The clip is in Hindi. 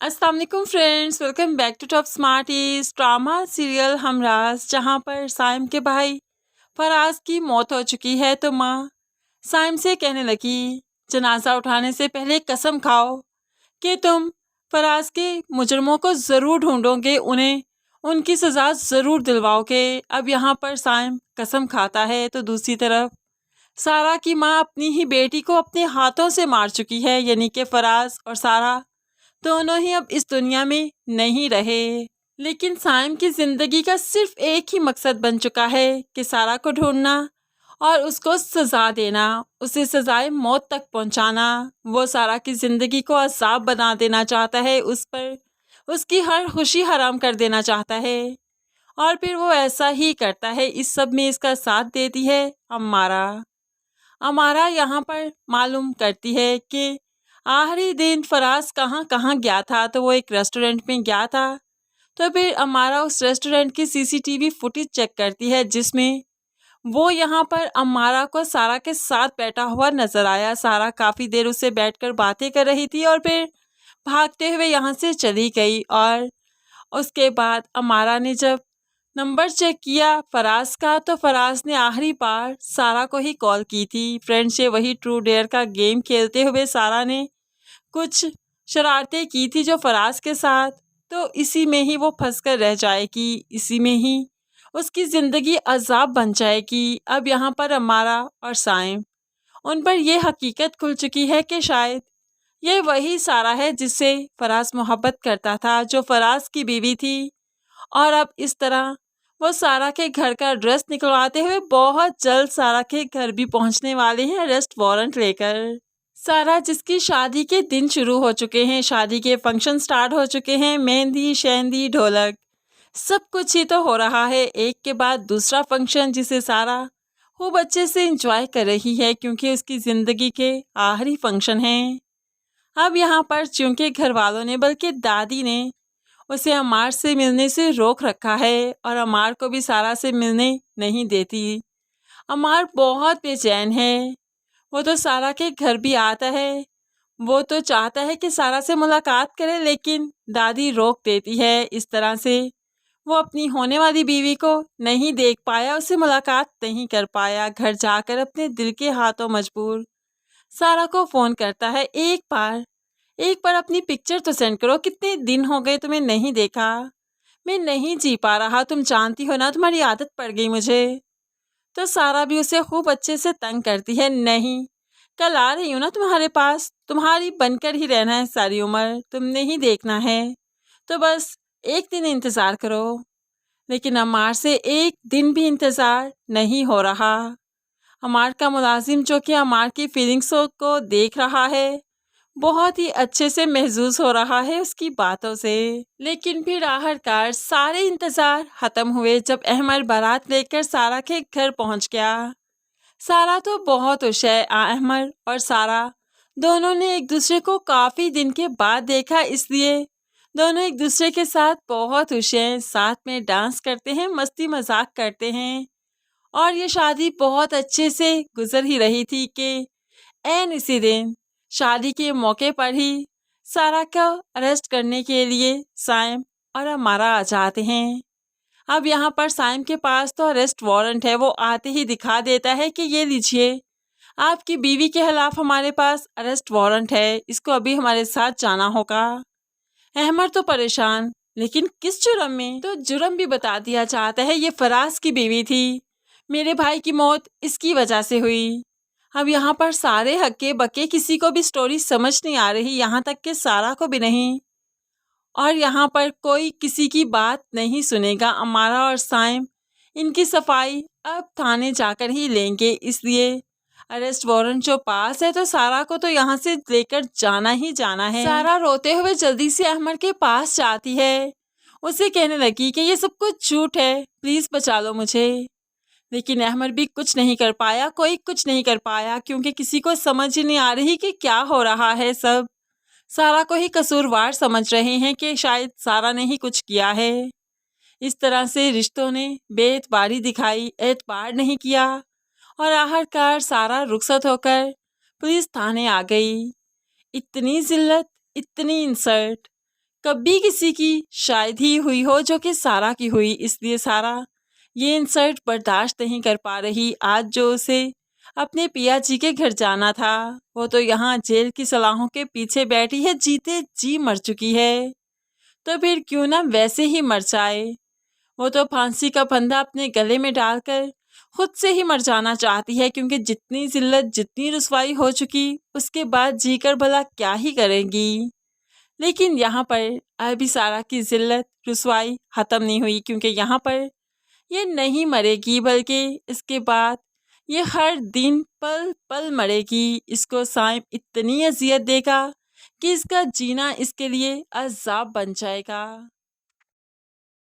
अस्सलाम वालेकुम friends, welcome back to top smarties. Drama serial Humraaz, जहां पर साइम के भाई फराज की मौत हो चुकी है तो माँ साइम से कहने लगी, जनाजा उठाने से पहले कसम खाओ कि तुम फराज के मुजरमों को ज़रूर ढूंढोगे, उन्हें उनकी सज़ा ज़रूर दिलवाओगे। अब यहाँ पर साइम कसम खाता है तो दूसरी तरफ सारा की माँ अपनी ही बेटी को अपने हाथों से मार चुकी है, यानी कि फराज और सारा दोनों ही अब इस दुनिया में नहीं रहे। लेकिन साइम की जिंदगी का सिर्फ एक ही मकसद बन चुका है कि सारा को ढूंढना और उसको सजा देना, उसे सजाए मौत तक पहुंचाना। वो सारा की जिंदगी को अजाब बना देना चाहता है, उस पर उसकी हर खुशी हराम कर देना चाहता है और फिर वो ऐसा ही करता है। इस सब में इसका साथ देती है अमारा। अमारा यहाँ पर मालूम करती है कि आखिरी दिन फराज कहाँ कहाँ गया था, तो वो एक रेस्टोरेंट में गया था। तो फिर अमारा उस रेस्टोरेंट की सीसीटीवी फुटेज चेक करती है, जिसमें वो यहाँ पर अमारा को सारा के साथ बैठा हुआ नजर आया। सारा काफ़ी देर उससे बैठकर बातें कर रही थी और फिर भागते हुए यहाँ से चली गई। और उसके बाद अमारा ने जब नंबर चेक किया फराज का, तो फराज ने आखिरी बार सारा को ही कॉल की थी। फ्रेंड्स, ये वही ट्रू डेयर का गेम खेलते हुए सारा ने कुछ शरारतें की थी जो फराज के साथ, तो इसी में ही वो फंस कर रह जाएगी, इसी में ही उसकी ज़िंदगी अजाब बन जाएगी। अब यहाँ पर अमारा और साइम, उन पर यह हकीकत खुल चुकी है कि शायद ये वही सारा है जिससे फराज मोहब्बत करता था, जो फराज की बीवी थी। और अब इस तरह वो सारा के घर का एड्रेस निकलवाते हुए बहुत जल्द सारा के घर भी पहुंचने वाले हैं अरेस्ट वारंट लेकर। सारा, जिसकी शादी के दिन शुरू हो चुके हैं, शादी के फंक्शन स्टार्ट हो चुके हैं, मेहंदी शहंदी ढोलक सब कुछ ही तो हो रहा है, एक के बाद दूसरा फंक्शन, जिसे सारा खूब अच्छे से एंजॉय कर रही है क्योंकि उसकी ज़िंदगी के आखिरी फंक्शन हैं। अब यहाँ पर चूंकि घर वालों ने, बल्कि दादी ने उसे अमार से मिलने से रोक रखा है और अमार को भी सारा से मिलने नहीं देती। अमार बहुत बेचैन है, वो तो सारा के घर भी आता है, वो तो चाहता है कि सारा से मुलाकात करे, लेकिन दादी रोक देती है। इस तरह से वो अपनी होने वाली बीवी को नहीं देख पाया, उससे मुलाकात नहीं कर पाया। घर जाकर अपने दिल के हाथों मजबूर सारा को फ़ोन करता है, एक बार अपनी पिक्चर तो सेंड करो, कितने दिन हो गए तुम्हें नहीं देखा, मैं नहीं जी पा रहा, तुम जानती हो ना, तुम्हारी आदत पड़ गई मुझे। तो सारा भी उसे खूब अच्छे से तंग करती है, नहीं, कल आ रही हूँ ना तुम्हारे पास, तुम्हारी बनकर ही रहना है सारी उम्र, तुमने ही देखना है, तो बस एक दिन इंतज़ार करो। लेकिन अमार से एक दिन भी इंतज़ार नहीं हो रहा। अमार का मुलाजिम, जो कि अमार की फीलिंग्सों को देख रहा है, बहुत ही अच्छे से महसूस हो रहा है उसकी बातों से। लेकिन फिर आखिरकार सारे इंतज़ार ख़त्म हुए जब अहमद बारात लेकर सारा के घर पहुंच गया। सारा तो बहुत खुश है, अहमद और सारा दोनों ने एक दूसरे को काफ़ी दिन के बाद देखा, इसलिए दोनों एक दूसरे के साथ बहुत खुश हैं, साथ में डांस करते हैं, मस्ती मजाक करते हैं। और ये शादी बहुत अच्छे से गुजर ही रही थी कि एन इसी दिन शादी के मौके पर ही सारा को अरेस्ट करने के लिए साइम और अमारा आ जाते हैं। अब यहाँ पर साइम के पास तो अरेस्ट वारंट है, वो आते ही दिखा देता है कि ये लीजिए, आपकी बीवी के खिलाफ हमारे पास अरेस्ट वारंट है, इसको अभी हमारे साथ जाना होगा। अहमद तो परेशान, लेकिन किस जुर्म में, तो जुर्म भी बता दिया चाहता है, ये फराज की बीवी थी, मेरे भाई की मौत इसकी वजह से हुई। अब यहाँ पर सारे हक्के बक्के, किसी को भी स्टोरी समझ नहीं आ रही, यहाँ तक कि सारा को भी नहीं। और यहाँ पर कोई किसी की बात नहीं सुनेगा। अमारा और साइम इनकी सफाई अब थाने जाकर ही लेंगे, इसलिए अरेस्ट वारंट जो पास है, तो सारा को तो यहाँ से लेकर जाना ही जाना है। सारा रोते हुए जल्दी से अहमद के पास जाती है, उसे कहने लगी कि ये सब कुछ झूठ है, प्लीज़ बचा लो मुझे। लेकिन अहमद भी कुछ नहीं कर पाया, कोई कुछ नहीं कर पाया, क्योंकि किसी को समझ ही नहीं आ रही कि क्या हो रहा है। सब सारा को ही कसूरवार समझ रहे हैं कि शायद सारा ने ही कुछ किया है। इस तरह से रिश्तों ने बेएतबारी दिखाई, एतबार नहीं किया और आखिरकार सारा रुखसत होकर पुलिस थाने आ गई। इतनी जिल्लत, इतनी इंसल्ट कभी किसी की शायद ही हुई हो जो कि सारा की हुई, इसलिए सारा ये इंसल्ट बर्दाश्त नहीं कर पा रही। आज जो उसे अपने पिया जी के घर जाना था, वो तो यहाँ जेल की सलाहों के पीछे बैठी है, जीते जी मर चुकी है। तो फिर क्यों ना वैसे ही मर जाए। वो तो फांसी का फंदा अपने गले में डालकर खुद से ही मर जाना चाहती है, क्योंकि जितनी जिल्लत जितनी रुसवाई हो चुकी, उसके बाद जीकर भला क्या ही करेंगी। लेकिन यहाँ पर अभी सारा की जिल्लत रुसवाई ख़त्म नहीं हुई, क्योंकि यहाँ पर ये नहीं मरेगी, बल्कि इसके बाद ये हर दिन पल पल मरेगी। इसको साइम इतनी अजियत देगा कि इसका जीना इसके लिए अज़ाब बन जाएगा।